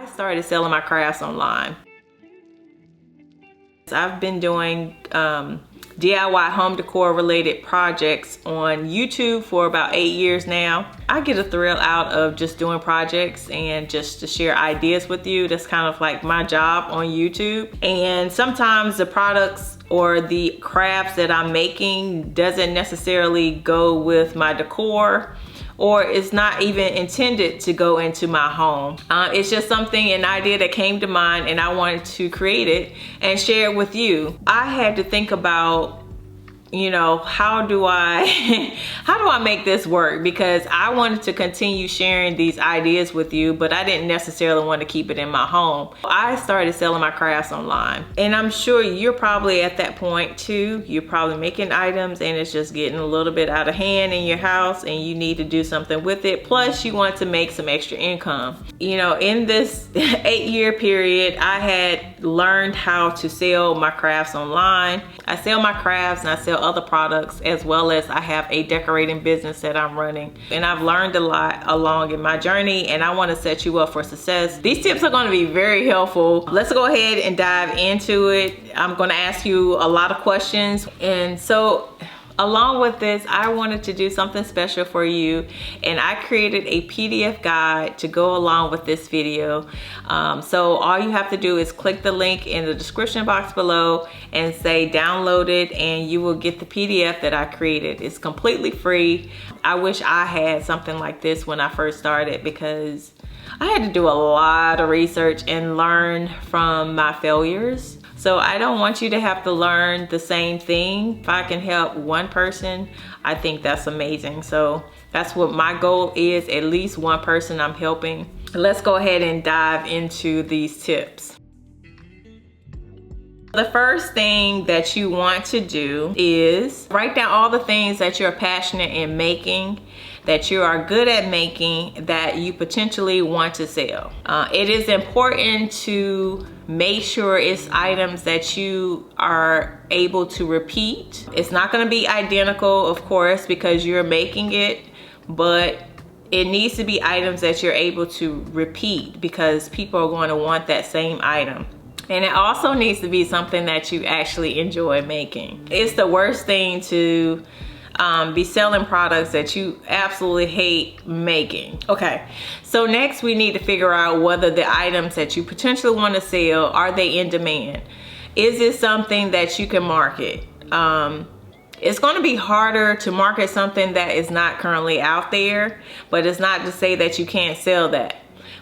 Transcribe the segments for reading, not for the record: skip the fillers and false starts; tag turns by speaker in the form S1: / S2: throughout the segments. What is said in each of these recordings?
S1: I started selling my crafts online. I've been doing DIY home decor related projects on YouTube for about 8 years now. I get a thrill out of just doing projects and just to share ideas with you. That's kind of like my job on YouTube. And sometimes the products or the crafts that I'm making doesn't necessarily go with my decor, or it's not even intended to go into my home. It's just something, an idea that came to mind, and I wanted to create it and share it with you. I had to think about, you know, how do I make this work? Because I wanted to continue sharing these ideas with you, but I didn't necessarily want to keep it in my home. I started selling my crafts online, and I'm sure you're probably at that point too. You're probably making items and it's just getting a little bit out of hand in your house and you need to do something with it. Plus you want to make some extra income. You know, in this 8-year period, I had learned how to sell my crafts online. I sell my crafts and I sell other products, as well as I have a decorating business that I'm running. And I've learned a lot along in my journey, and I want to set you up for success. These tips are going to be very helpful. Let's go ahead and dive into it. I'm going to ask you a lot of questions, and so along with this, I wanted to do something special for you, and I created a PDF guide to go along with this video. So all you have to do is click the link in the description box below and say download it, and you will get the PDF that I created. It's completely free. I wish I had something like this when I first started, because I had to do a lot of research and learn from my failures. So I don't want you to have to learn the same thing. If I can help one person, I think that's amazing. So that's what my goal is, at least one person I'm helping. Let's go ahead and dive into these tips. The first thing that you want to do is write down all the things that you're passionate in making, that you are good at making, that you potentially want to sell. It is important to make sure it's items that you are able to repeat. It's not going to be identical, of course, because you're making it, but it needs to be items that you're able to repeat, because people are going to want that same item. And it also needs to be something that you actually enjoy making. It's the worst thing to be selling products that you absolutely hate making. Okay, so next we need to figure out whether the items that you potentially want to sell, are they in demand? Is this something that you can market? It's going to be harder to market something that is not currently out there, but it's not to say that you can't sell that.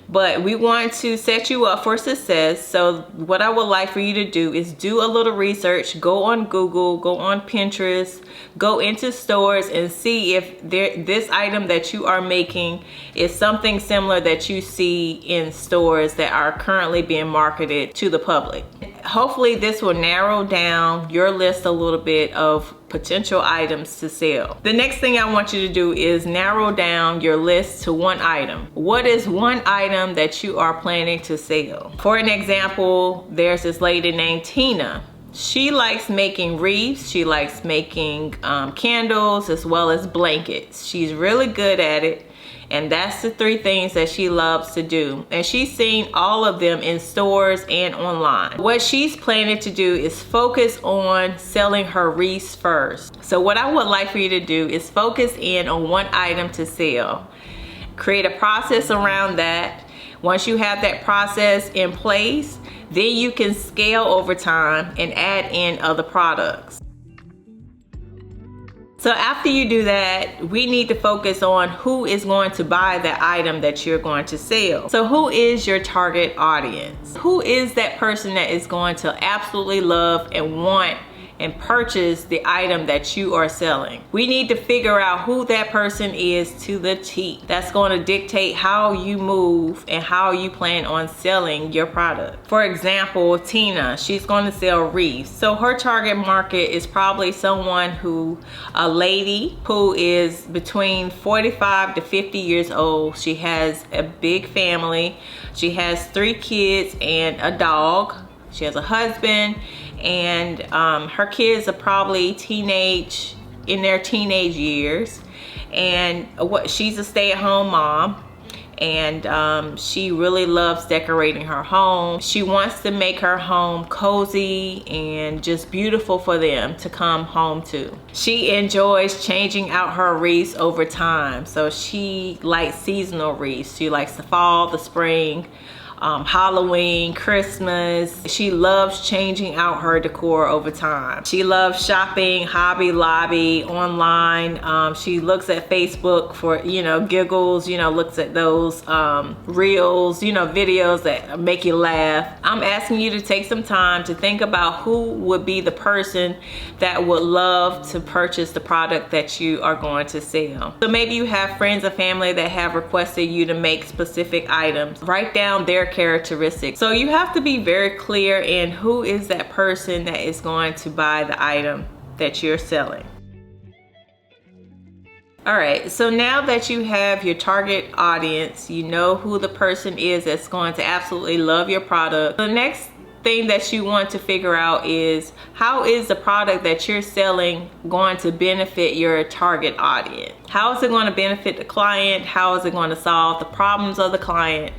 S1: But we want to set you up for success. So what I would like for you to do is do a little research. Go on Google, go on Pinterest, go into stores and see if this item that you are making is something similar that you see in stores that are currently being marketed to the public. Hopefully this will narrow down your list a little bit of potential items to sell. The next thing I want you to do is narrow down your list to one item. What is one item that you are planning to sell? For an example, there's this lady named Tina. She likes making wreaths, she likes making candles, as well as blankets. She's really good at it. And that's the 3 things that she loves to do. And she's seen all of them in stores and online. What she's planning to do is focus on selling her wreaths first. So what I would like for you to do is focus in on one item to sell. Create a process around that. Once you have that process in place, then you can scale over time and add in other products. So after you do that, we need to focus on who is going to buy the item that you're going to sell. So who is your target audience? Who is that person that is going to absolutely love and want and purchase the item that you are selling? We need to figure out who that person is to the T. That's going to dictate how you move and how you plan on selling your product. For example, Tina, she's going to sell wreaths. So her target market is probably a lady who is between 45 to 50 years old. She has a big family. She has 3 kids and a dog. She has a husband, and her kids are probably in their teenage years. And she's a stay-at-home mom. and she really loves decorating her home. She wants to make her home cozy and just beautiful for them to come home to. She enjoys changing out her wreaths over time. So she likes seasonal wreaths. She likes the fall, the spring, Halloween, Christmas. She loves changing out her decor over time. She loves shopping Hobby Lobby online. She looks at Facebook for, giggles, looks at those reels, videos that make you laugh. I'm asking you to take some time to think about who would be the person that would love to purchase the product that you are going to sell. So maybe you have friends or family that have requested you to make specific items. Write down their characteristics. So you have to be very clear in who is that person that is going to buy the item that you're selling. All right, so now that you have your target audience, you know who the person is that's going to absolutely love your product. The next thing that you want to figure out is, how is the product that you're selling going to benefit your target audience? How is it going to benefit the client? How is it going to solve the problems of the client?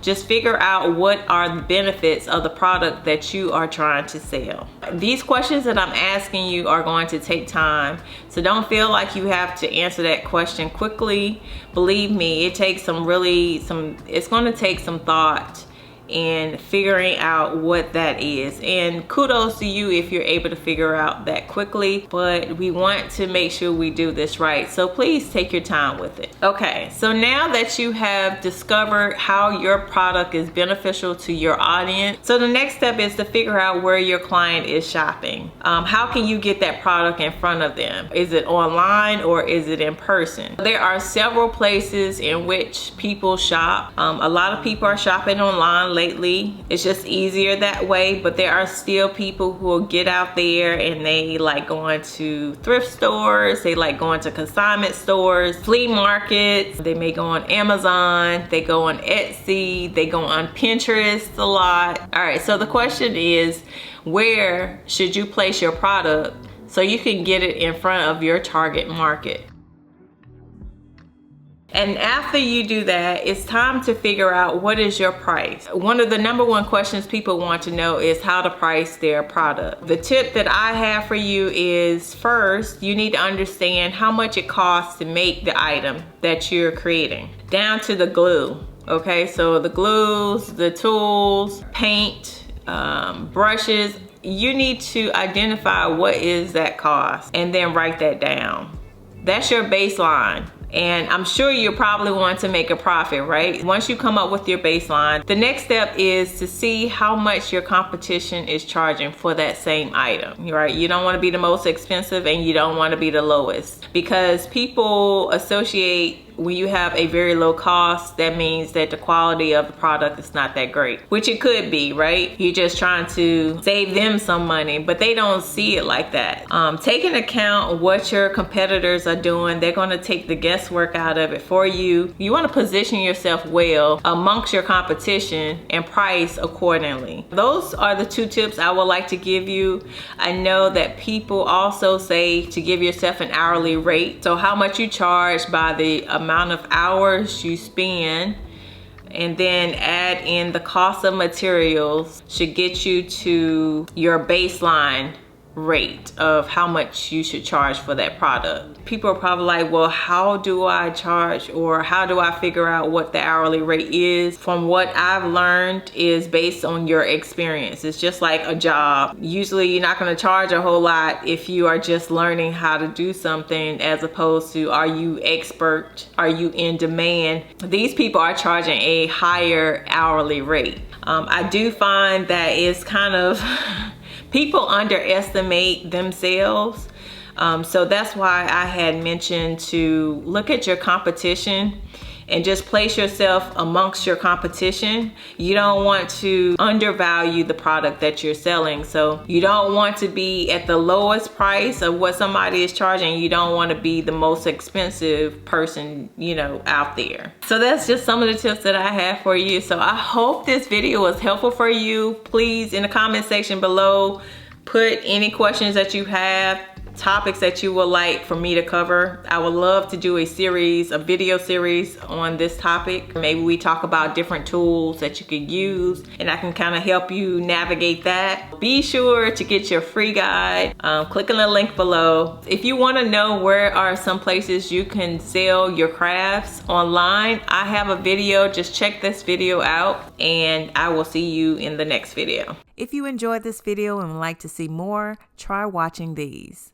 S1: Just figure out what are the benefits of the product that you are trying to sell. These questions that I'm asking you are going to take time, so don't feel like you have to answer that question quickly. Believe me, it takes it's going to take some thought in figuring out what that is, and kudos to you if you're able to figure out that quickly, but we want to make sure we do this right, so please take your time with it. Okay, so now that you have discovered how your product is beneficial to your audience, so the next step is to figure out where your client is shopping. How can you get that product in front of them? Is it online or is it in person? There are several places in which people shop. A lot of people are shopping online lately. It's just easier that way, but there are still people who will get out there and they like going to thrift stores, they like going to consignment stores, flea markets, they may go on Amazon, they go on Etsy, they go on Pinterest a lot. All right, so the question is, where should you place your product so you can get it in front of your target market? And after you do that, it's time to figure out what is your price. One of the number one questions people want to know is how to price their product. The tip that I have for you is, first, you need to understand how much it costs to make the item that you're creating, down to the glue. Okay, so the glues, the tools, paint, brushes, you need to identify what is that cost and then write that down. That's your baseline. And I'm sure you probably want to make a profit, right? Once you come up with your baseline, the next step is to see how much your competition is charging for that same item, right? You don't want to be the most expensive and you don't want to be the lowest, because people associate, when you have a very low cost, that means that the quality of the product is not that great, which it could be, right? You're just trying to save them some money, but they don't see it like that. Take into account what your competitors are doing. They're going to take the guesswork out of it for you. You want to position yourself well amongst your competition and price accordingly. Those are the two tips I would like to give you. I know that people also say to give yourself an hourly rate. So how much you charge by the amount of hours you spend, and then add in the cost of materials, should get you to your baseline rate of how much you should charge for that product. People are probably like, well, how do I charge, or how do I figure out what the hourly rate is? From what I've learned is based on your experience. It's just like a job. Usually you're not going to charge a whole lot if you are just learning how to do something, as opposed to, are you expert? Are you in demand? These people are charging a higher hourly rate. I do find that it's kind of people underestimate themselves. So that's why I had mentioned to look at your competition and just place yourself amongst your competition. You don't want to undervalue the product that you're selling. So you don't want to be at the lowest price of what somebody is charging. You don't want to be the most expensive person, out there. So that's just some of the tips that I have for you. So I hope this video was helpful for you. Please, in the comment section below, put any questions that you have. topics that you would like for me to cover. I would love to do a video series on this topic. Maybe we talk about different tools that you could use and I can kind of help you navigate that. Be sure to get your free guide. Click on the link below. If you want to know where are some places you can sell your crafts online, I have a video. Just check this video out and I will see you in the next video. If you enjoyed this video and would like to see more, try watching these.